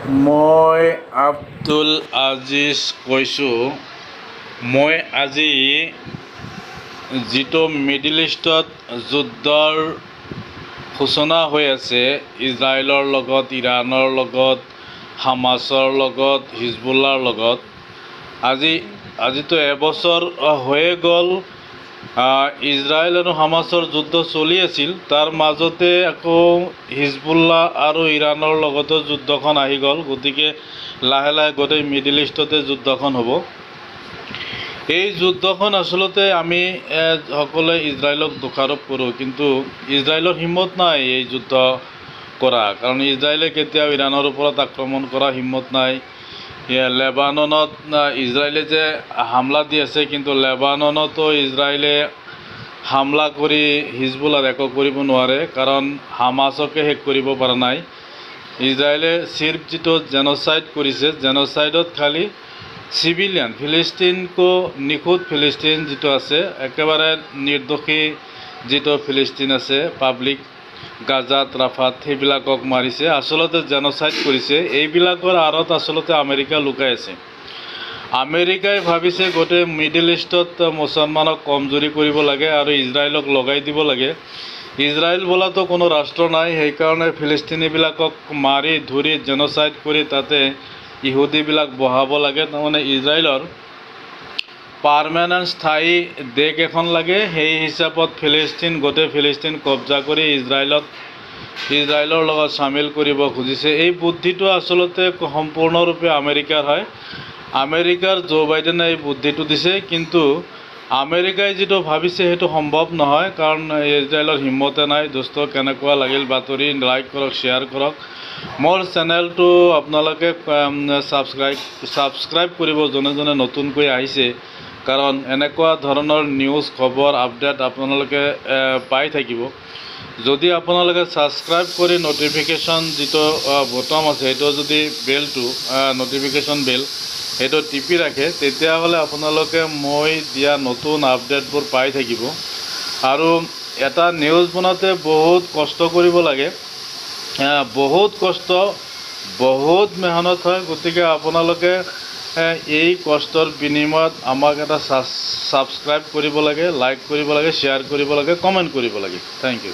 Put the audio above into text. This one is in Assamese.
মই আব্দুল আজিজ কৈছোঁ। মই আজি যিটো মিডিল ইষ্টত যুদ্ধৰ সূচনা হৈ আছে, ইজৰাইলৰ লগত, ইৰাণৰ লগত, হামাছৰ লগত, হিজবুল্লাৰ লগত, আজিতো এবছৰ হৈয়ে গ'ল। ইজৰাইল আৰু হামাছৰ যুদ্ধ চলি আছিল, তাৰ মাজতে আকৌ হিজবুল্লাহ আৰু ইৰাণৰ লগতো যুদ্ধখন আহি গ'ল। গতিকে লাহে লাহে গোটেই মিডিল ইষ্টতে যুদ্ধখন হ'ব। এই যুদ্ধখন আচলতে আমি সকলোৱে ইজৰাইলক দোষাৰোপ কৰোঁ, কিন্তু ইজৰাইলৰ হিম্মত নাই এই যুদ্ধ কৰা, কাৰণ ইজৰাইলে কেতিয়াও ইৰাণৰ ওপৰত আক্ৰমণ কৰা হিম্মত নাই। লেবাননত ইজৰাইলে যে হামলা দি আছে, কিন্তু লেবাননতো ইজৰাইলে হামলা কৰি হিজবুল্লাহ একো কৰিব নোৱাৰে, কাৰণ হামাছকে শেষ কৰিব পৰা নাই। ইজৰাইলে চিৰ্ফ যিটো জেন'চাইড কৰিছে, জেন'চাইডত খালি চিভিলিয়ান ফিলিষ্টিনকো, নিখুঁত ফিলিষ্টিন যিটো আছে, একেবাৰে নিৰ্দোষী যিটো ফিলিষ্টিন আছে, পাব্লিক গাজাত, ৰাফাত, সেইবিলাকক মাৰিছে, আচলতে জেন'চাইড কৰিছে। এইবিলাকৰ আঁৰত আচলতে আমেৰিকা লুকাই আছে। আমেৰিকাই ভাবিছে গোটেই মিডিল ইষ্টত মুছলমানক কমজুৰি কৰিব লাগে আৰু ইজৰাইলক লগাই দিব লাগে। ইজৰাইল বোলাতো কোনো ৰাষ্ট্ৰ নাই, সেইকাৰণে ফিলিষ্টিনীবিলাকক মাৰি ধৰি জেন'চাইড কৰি তাতে ইহুদীবিলাক বহাব লাগে। তাৰমানে ইজৰাইলৰ পাৰ্মানেণ্ট স্থায়ী দেশ এখন লাগে, সেই হিচাপত গোটেই ফিলিষ্টিন কব্জা কৰি ইজৰাইলৰ লগত চামিল কৰিব খুজিছে। এই বুদ্ধিটো আচলতে সম্পূৰ্ণৰূপে আমেৰিকাৰ হয়। আমেৰিকাৰ জো বাইডেনে এই বুদ্ধিটো দিছে, কিন্তু আমেৰিকাই যিটো ভাবিছে সেইটো সম্ভৱ নহয়, কাৰণ ইজৰাইলৰ হিম্মতে নাই। দোস্ত, কেনেকুৱা লাগিল বাতৰি? লাইক কৰক, শ্বেয়াৰ কৰক। মোৰ চেনেলটো আপোনালোকে ছাবস্ক্ৰাইব কৰিব, যোনে যোনে নতুনকৈ আহিছে, কাৰণ এনেকুৱা ধৰণৰ নিউজ, খবৰ, আপডেট আপোনালোকে পাই থাকিব। যদি আপোনালোকে ছাবস্ক্ৰাইব কৰি নটিফিকেশ্যন যিটো বটম আছে, সেইটো যদি বেলটো নটিফিকেশ্যন বেল সেইটো টিপি ৰাখে, তেতিয়াহ'লে আপোনালোকে মই দিয়া নতুন আপডেটবোৰ পাই থাকিব। আৰু এটা নিউজ বনাওঁতে বহুত কষ্ট কৰিব লাগে, বহুত কষ্ট, বহুত মেহনত হয়। গতিকে আপোনালোকে এই কষ্টৰ বিনিময়ত আমাক এটা ছাবস্ক্ৰাইব কৰিব লাগে, লাইক কৰিব লাগে, শ্বেয়াৰ কৰিব লাগে, কমেণ্ট কৰিব লাগে। Thank U.